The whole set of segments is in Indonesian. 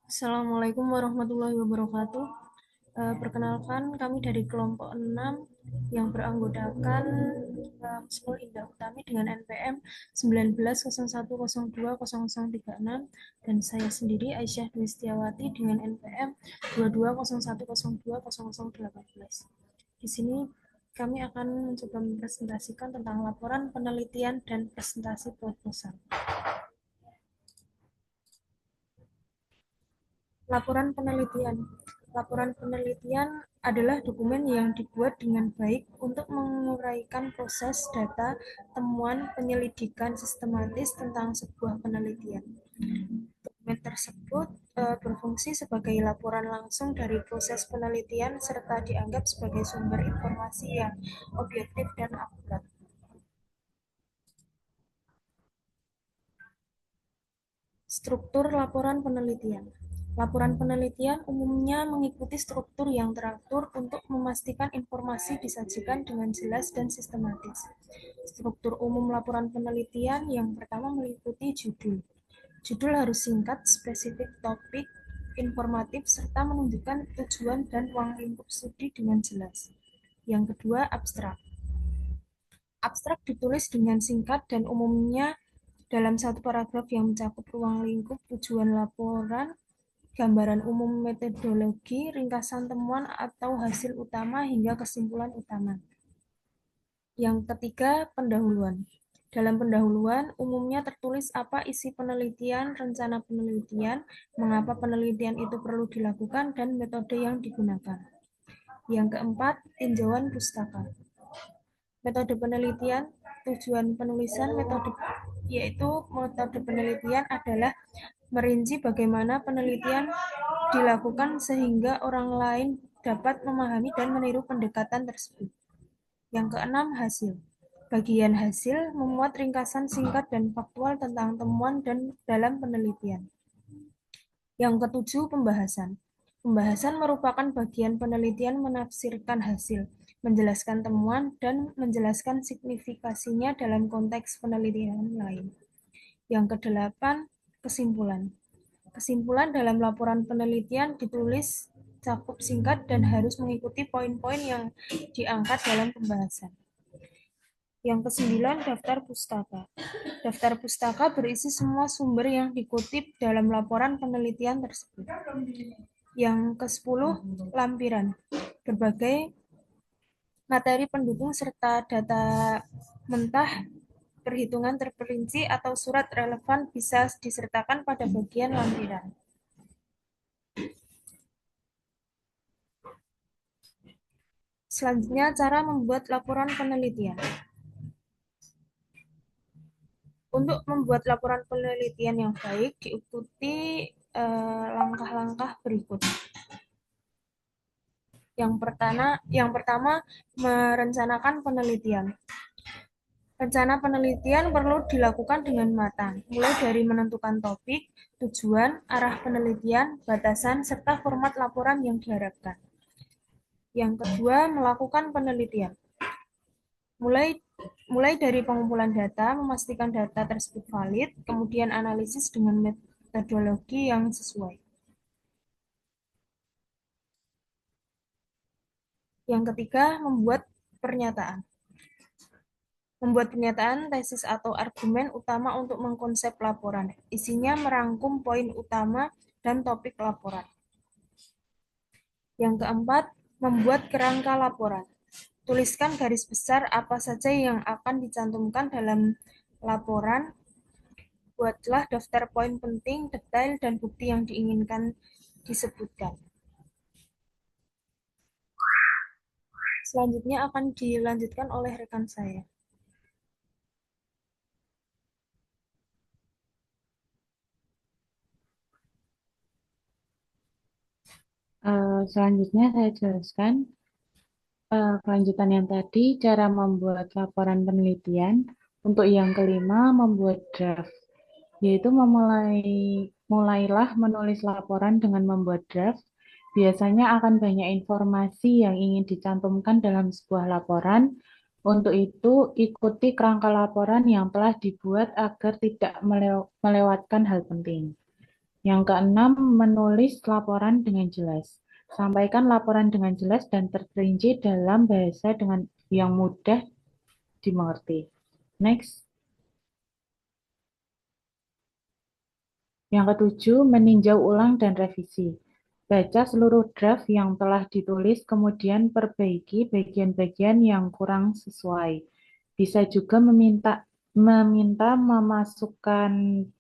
Assalamualaikum warahmatullahi wabarakatuh. Perkenalkan, kami dari kelompok 6 yang beranggotakan Husnul Indah Utami dengan NPM 1901020036 dan saya sendiri Aisyah Dwi Setiawati dengan NPM 2201020018. Di sini kami akan mencoba mempresentasikan tentang laporan penelitian dan presentasi proposal. Laporan penelitian. Laporan penelitian adalah dokumen yang dibuat dengan baik untuk menguraikan proses data temuan penyelidikan sistematis tentang sebuah penelitian. Dokumen tersebut berfungsi sebagai laporan langsung dari proses penelitian serta dianggap sebagai sumber informasi yang objektif dan akurat. Struktur laporan penelitian. Laporan penelitian umumnya mengikuti struktur yang teratur untuk memastikan informasi disajikan dengan jelas dan sistematis. Struktur umum laporan penelitian yang pertama meliputi judul. Judul harus singkat, spesifik topik, informatif, serta menunjukkan tujuan dan ruang lingkup studi dengan jelas. Yang kedua, abstrak. Abstrak ditulis dengan singkat dan umumnya dalam satu paragraf yang mencakup ruang lingkup tujuan laporan, gambaran umum metodologi, ringkasan temuan atau hasil utama hingga kesimpulan utama. Yang ketiga, pendahuluan. Dalam pendahuluan, umumnya tertulis apa isi penelitian, rencana penelitian, mengapa penelitian itu perlu dilakukan, dan metode yang digunakan. Yang keempat, tinjauan pustaka. Metode penelitian, tujuan penulisan metode yaitu metode penelitian adalah merinci bagaimana penelitian dilakukan sehingga orang lain dapat memahami dan meniru pendekatan tersebut. Yang keenam, hasil. Bagian hasil memuat ringkasan singkat dan faktual tentang temuan dan dalam penelitian. Yang ketujuh, pembahasan. Pembahasan merupakan bagian penelitian menafsirkan hasil, menjelaskan temuan, dan menjelaskan signifikasinya dalam konteks penelitian lain. Yang kedelapan, kesimpulan. Kesimpulan dalam laporan penelitian ditulis cakup singkat dan harus mengikuti poin-poin yang diangkat dalam pembahasan. Yang kesembilan, daftar pustaka. Daftar pustaka berisi semua sumber yang dikutip dalam laporan penelitian tersebut. Yang ke-10, lampiran. Berbagai materi pendukung serta data mentah, perhitungan terperinci, atau surat relevan bisa disertakan pada bagian lampiran. Selanjutnya, cara membuat laporan penelitian. Untuk membuat laporan penelitian yang baik, diikuti langkah-langkah berikut. Yang pertama, merencanakan penelitian. Rencana penelitian perlu dilakukan dengan matang, mulai dari menentukan topik, tujuan, arah penelitian, batasan, serta format laporan yang diharapkan. Yang kedua, melakukan penelitian. Mulai dari pengumpulan data, memastikan data tersebut valid, kemudian analisis dengan metodologi yang sesuai. Yang ketiga, membuat pernyataan. Membuat pernyataan, tesis atau argumen utama untuk mengkonsep laporan. Isinya merangkum poin utama dan topik laporan. Yang keempat, membuat kerangka laporan. Tuliskan garis besar apa saja yang akan dicantumkan dalam laporan. Buatlah daftar poin penting, detail, dan bukti yang diinginkan disebutkan. Selanjutnya akan dilanjutkan oleh rekan saya. Selanjutnya saya jelaskan kelanjutan yang tadi, cara membuat laporan penelitian. Untuk yang kelima, membuat draft, yaitu mulailah menulis laporan dengan membuat draft. Biasanya akan banyak informasi yang ingin dicantumkan dalam sebuah laporan. Untuk itu, ikuti kerangka laporan yang telah dibuat agar tidak melewatkan hal penting. Yang keenam, menulis laporan dengan jelas. Sampaikan laporan dengan jelas dan terperinci dalam bahasa dengan yang mudah dimengerti. Next. Yang ketujuh, meninjau ulang dan revisi. Baca seluruh draft yang telah ditulis, kemudian perbaiki bagian-bagian yang kurang sesuai. Bisa juga meminta memasukkan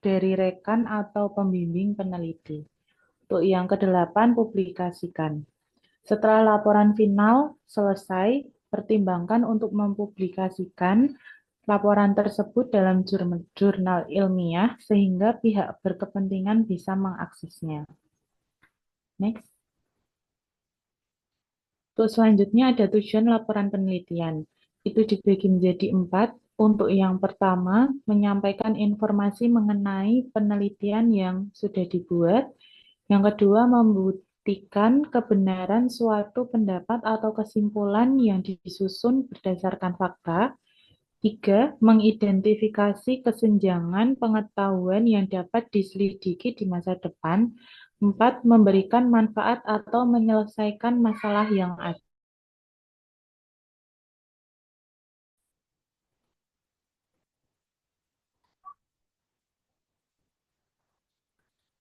dari rekan atau pembimbing peneliti. Untuk yang kedelapan, publikasikan. Setelah laporan final selesai, pertimbangkan untuk mempublikasikan laporan tersebut dalam jurnal ilmiah sehingga pihak berkepentingan bisa mengaksesnya. Next. Untuk selanjutnya ada tujuan laporan penelitian. Itu dibagi menjadi 4. Untuk yang pertama, menyampaikan informasi mengenai penelitian yang sudah dibuat. Yang kedua, membuktikan kebenaran suatu pendapat atau kesimpulan yang disusun berdasarkan fakta. 3. Mengidentifikasi kesenjangan pengetahuan yang dapat diselidiki di masa depan. 4. Memberikan manfaat atau menyelesaikan masalah yang ada.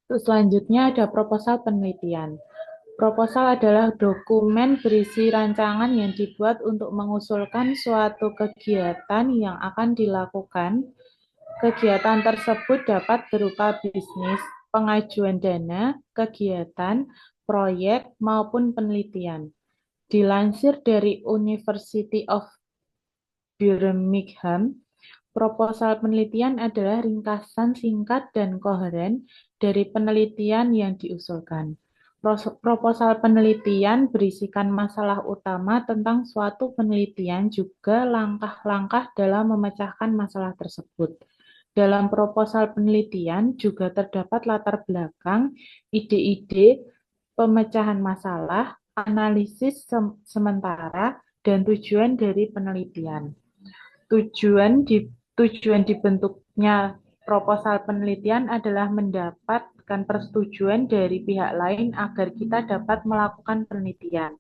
Terus selanjutnya ada proposal penelitian. Proposal adalah dokumen berisi rancangan yang dibuat untuk mengusulkan suatu kegiatan yang akan dilakukan. Kegiatan tersebut dapat berupa bisnis, pengajuan dana, kegiatan, proyek, maupun penelitian. Dilansir dari University of Birmingham, proposal penelitian adalah ringkasan singkat dan koheren dari penelitian yang diusulkan. Proposal penelitian berisikan masalah utama tentang suatu penelitian juga langkah-langkah dalam memecahkan masalah tersebut. Dalam proposal penelitian juga terdapat latar belakang, ide-ide, pemecahan masalah, analisis sementara, dan tujuan dari penelitian. Tujuan di tujuan dibentuknya proposal penelitian adalah mendapatkan persetujuan dari pihak lain agar kita dapat melakukan penelitian.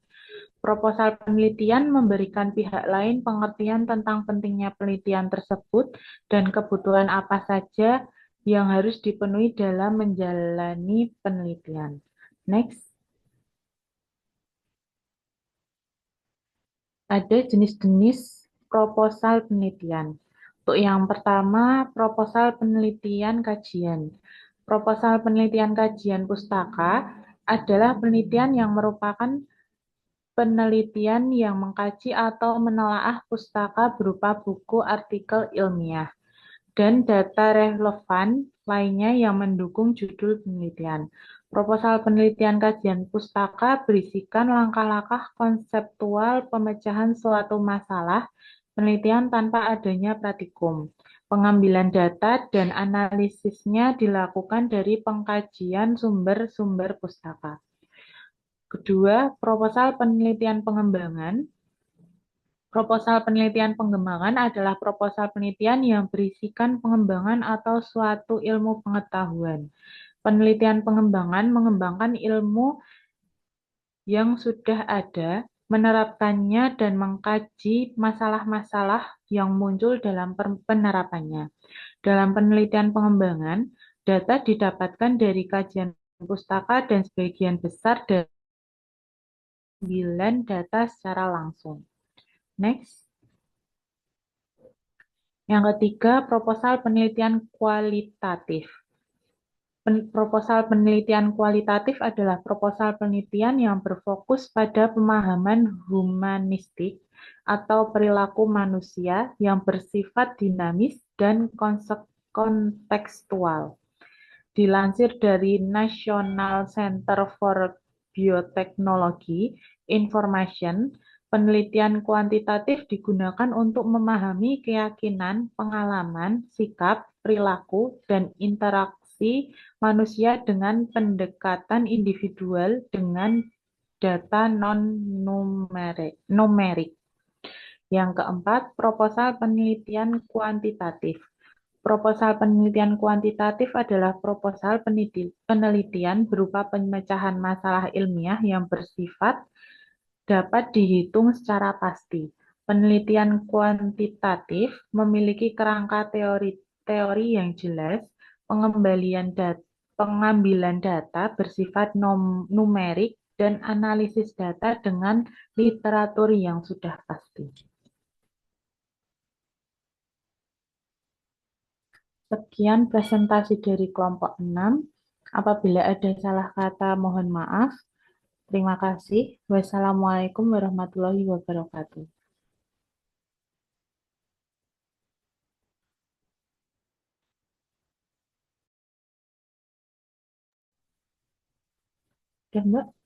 Proposal penelitian memberikan pihak lain pengertian tentang pentingnya penelitian tersebut dan kebutuhan apa saja yang harus dipenuhi dalam menjalani penelitian. Next. Ada jenis-jenis proposal penelitian. Untuk yang pertama, proposal penelitian kajian. Proposal penelitian kajian pustaka adalah penelitian yang merupakan penelitian yang mengkaji atau menelaah pustaka berupa buku, artikel ilmiah, dan data relevan lainnya yang mendukung judul penelitian. Proposal penelitian kajian pustaka berisikan langkah-langkah konseptual pemecahan suatu masalah penelitian tanpa adanya praktikum. Pengambilan data dan analisisnya dilakukan dari pengkajian sumber-sumber pustaka. Kedua, proposal penelitian pengembangan. Proposal penelitian pengembangan adalah proposal penelitian yang berisikan pengembangan atau suatu ilmu pengetahuan. Penelitian pengembangan mengembangkan ilmu yang sudah ada, menerapkannya, dan mengkaji masalah-masalah yang muncul dalam penerapannya. Dalam penelitian pengembangan, data didapatkan dari kajian pustaka dan sebagian besar dari pengambilan data secara langsung. Next. Yang ketiga, proposal penelitian kualitatif. Proposal penelitian kualitatif adalah proposal penelitian yang berfokus pada pemahaman humanistik atau perilaku manusia yang bersifat dinamis dan kontekstual. Dilansir dari National Center for Biotechnology Information, penelitian kuantitatif digunakan untuk memahami keyakinan, pengalaman, sikap, perilaku, dan interaksi manusia dengan pendekatan individual dengan data non-numerik. Yang keempat, proposal penelitian kuantitatif. Proposal penelitian kuantitatif adalah proposal penelitian berupa pemecahan masalah ilmiah yang bersifat dapat dihitung secara pasti. Penelitian kuantitatif memiliki kerangka teori yang jelas, pengambilan data bersifat numerik, dan analisis data dengan literatur yang sudah pasti. Sekian presentasi dari kelompok 6. Apabila ada salah kata, mohon maaf. Terima kasih. Wassalamualaikum warahmatullahi wabarakatuh. Oke, Mbak.